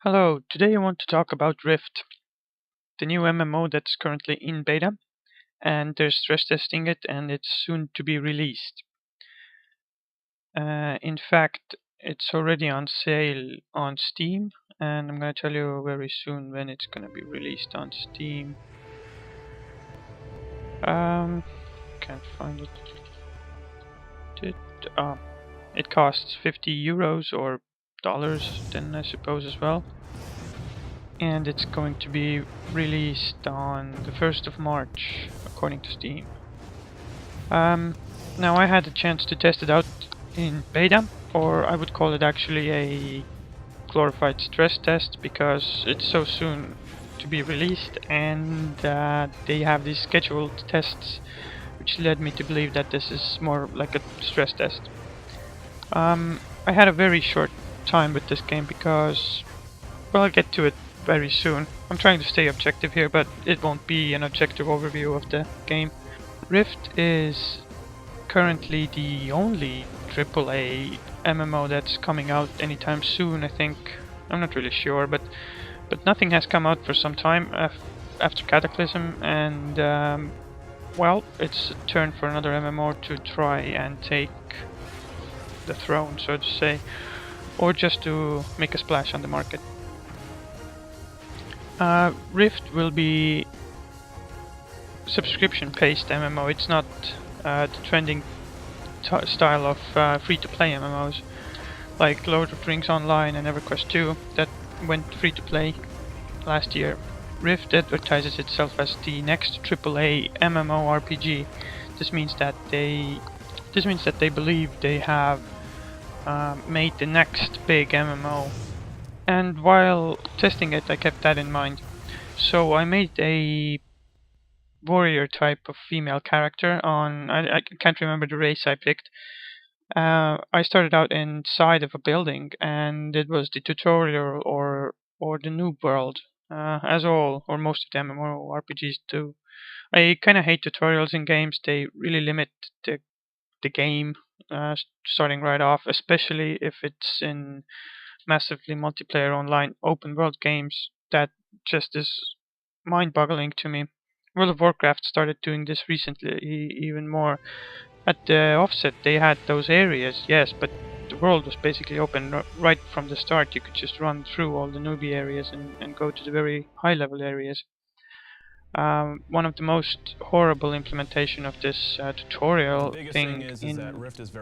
Hello, today I want to talk about Rift, the new MMO that's currently in beta, and they're stress testing it and it's soon to be released. In fact, it's already on sale on Steam, and I'm going to tell you very soon when it's going to be released on Steam. Can't find it. It costs 50 euros or dollars, then I suppose as well. And it's going to be released on the 1st of March, according to Steam. Now I had a chance to test it out in beta, or I would call it actually a glorified stress test, because it's so soon to be released, and they have these scheduled tests, which led me to believe that this is more like a stress test. I had a very short time with this game because, well, I'll get to it very soon. I'm trying to stay objective here, but it won't be an objective overview of the game. Rift is currently the only AAA MMO that's coming out anytime soon, I think. I'm not really sure, but nothing has come out for some time after Cataclysm, and well, it's a turn for another MMO to try and take the throne, so to say, or just to make a splash on the market. Rift will be subscription-based MMO. It's not the trending style of free-to-play MMOs like Lord of the Rings Online and EverQuest 2 that went free-to-play last year. Rift advertises itself as the next AAA MMORPG. This means that they believe they have made the next big MMO. And while testing it, I kept that in mind. So I made a warrior type of female character on... I can't remember the race I picked. I started out inside of a building, and it was the tutorial or the noob world, as all or most of the MMORPGs do. I kind of hate tutorials in games. They really limit the game starting right off, especially if it's in massively multiplayer online open world games. That just is mind-boggling to me. World of Warcraft started doing this recently even more. At the offset they had those areas, yes, but the world was basically open right from the start. You could just run through all the newbie areas and go to the very high level areas. One of the most horrible implementation of this tutorial thing in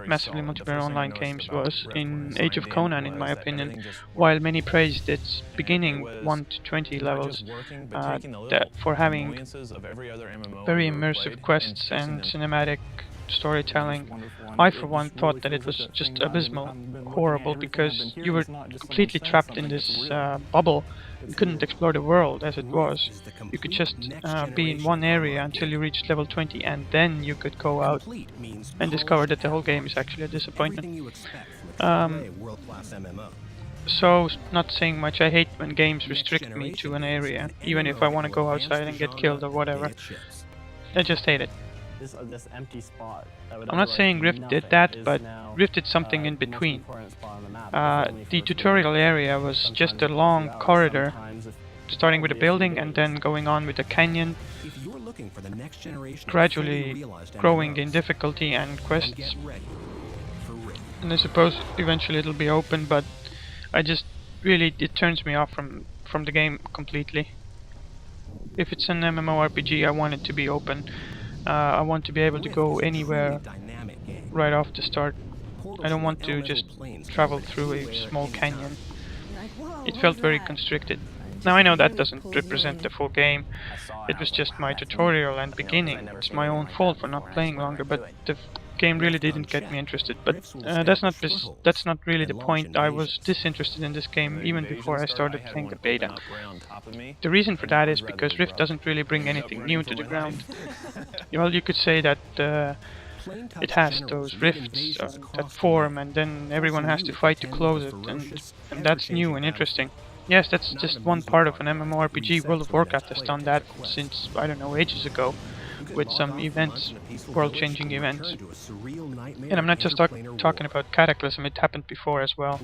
massively multiplayer online games was in Age of Conan, in my opinion. While many praised its beginning 1 to 20 levels for having very immersive quests and cinematic storytelling, I for one thought that it was just abysmal, horrible, because you were completely trapped in this bubble. You couldn't explore the world as it was. You could just be in one area until you reached level 20, and then you could go out and discover that the whole game is actually a disappointment. So, not saying much, I hate when games restrict me to an area, even if I want to go outside and get killed or whatever. I just hate it. This empty spot. I'm not saying Rift did that, but Rift did something in between. The tutorial area was just a long corridor, starting with a building and then going on with a canyon, gradually growing in difficulty and quests. And I suppose eventually it'll be open, but it turns me off from the game completely. If it's an MMORPG, I want it to be open. I want to be able to go anywhere right off the start. I don't want to just travel through a small canyon. It felt very constricted. Now I know that doesn't represent the full game. It was just my tutorial and beginning. It's my own fault for not playing longer, but the game really didn't get me interested. But that's not really the point. I was disinterested in this game even before I started playing the beta. The reason for that is because Rift doesn't really bring anything new to the ground. Well, you could say that it has those rifts that form, and then everyone has to fight to close it, and that's new and interesting. Yes, that's just one part of an MMORPG. World of Warcraft has done that since, I don't know, ages ago. with some events, world-changing events. And I'm not just talking about Cataclysm, it happened before as well.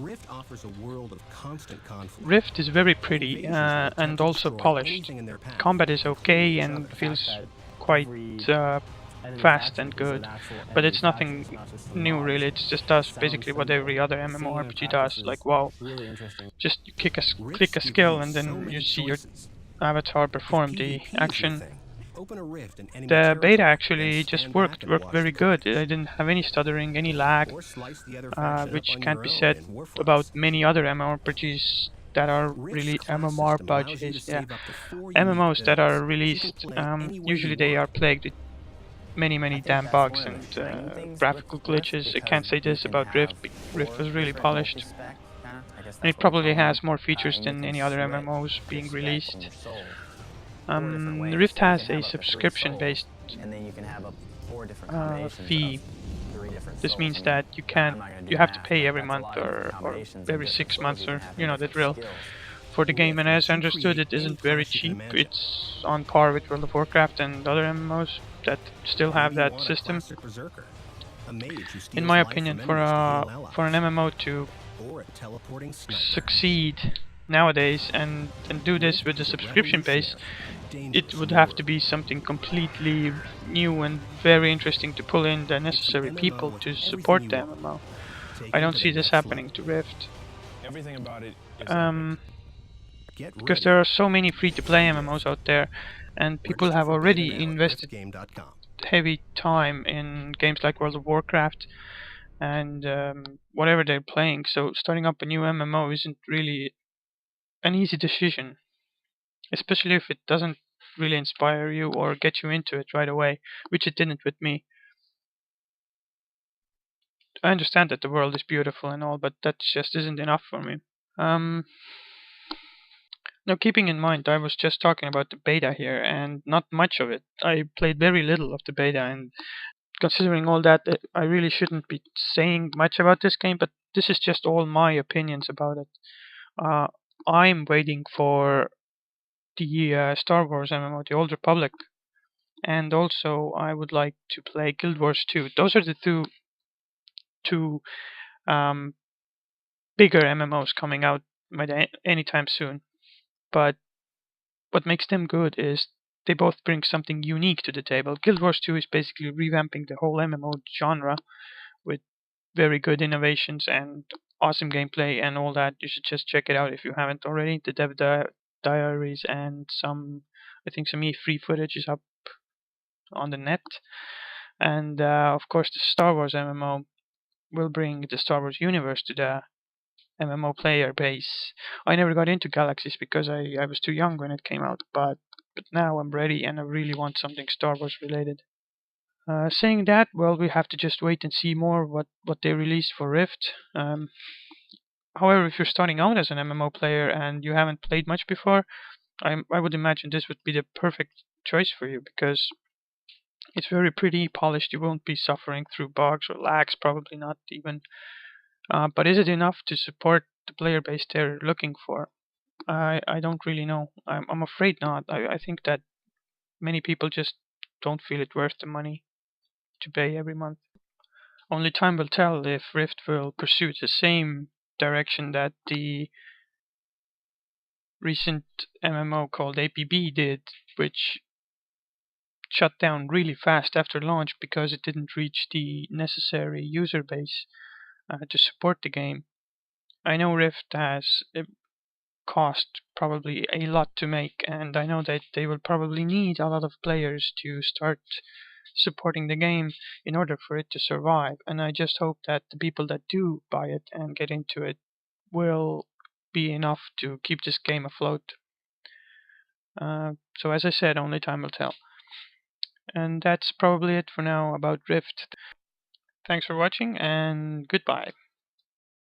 Rift is very pretty and also polished. Combat is okay and feels quite fast and good, but it's nothing new really. It just does basically what every other MMORPG does. Like WoW, just you click a skill and then you see your avatar perform the action. The beta actually just worked very good. I didn't have any stuttering, any lag, which can't be said about many other MMORPGs that are really MMORPGs. Yeah, MMOs that are released. Usually they are plagued with many damn bugs and graphical glitches. I can't say this about Rift. Rift was really polished, and it probably has more features than any other MMOs being released. Rift has a subscription-based fee. This means that you have to pay every month or every 6 months, or you know the drill, for the game. And as I understood, it isn't very cheap. It's on par with World of Warcraft and other MMOs that still have that system. In my opinion, for an MMO to succeed nowadays and do this with a subscription base, it would have to be something completely new and very interesting to pull in the necessary people to support the MMO. I don't see this happening to Rift. Because there are so many free-to-play MMOs out there, and people have already invested heavy time in games like World of Warcraft and whatever they're playing. So starting up a new MMO isn't really an easy decision, especially if it doesn't really inspire you or get you into it right away, which it didn't with me. I understand that the world is beautiful and all, but that just isn't enough for me. Now, keeping in mind, I was just talking about the beta here, and not much of it. I played very little of the beta, and considering all that, I really shouldn't be saying much about this game, but this is just all my opinions about it. I'm waiting for the Star Wars MMO, the Old Republic, and also I would like to play Guild Wars 2. Those are the two um, bigger MMOs coming out anytime soon. But what makes them good is they both bring something unique to the table. Guild Wars 2 is basically revamping the whole MMO genre with very good innovations and awesome gameplay and all that. You should just check it out if you haven't already. The Dev Diaries and I think some free footage is up on the net. And of course, the Star Wars MMO will bring the Star Wars universe to the MMO player base. I never got into Galaxies because I was too young when it came out, but now I'm ready and I really want something Star Wars related. Saying that, well, we have to just wait and see more what they release for Rift. However, if you're starting out as an MMO player and you haven't played much before, I would imagine this would be the perfect choice for you because it's very pretty, polished. You won't be suffering through bugs or lags, probably not even. But is it enough to support the player base they're looking for? I don't really know. I'm afraid not. I think that many people just don't feel it worth the money to pay every month. Only time will tell if Rift will pursue the same direction that the recent MMO called APB did, which shut down really fast after launch because it didn't reach the necessary user base to support the game. I know Rift has cost probably a lot to make, and I know that they will probably need a lot of players to start supporting the game in order for it to survive. And I just hope that the people that do buy it and get into it will be enough to keep this game afloat. So as I said, only time will tell. And that's probably it for now about Rift. Thanks for watching and goodbye.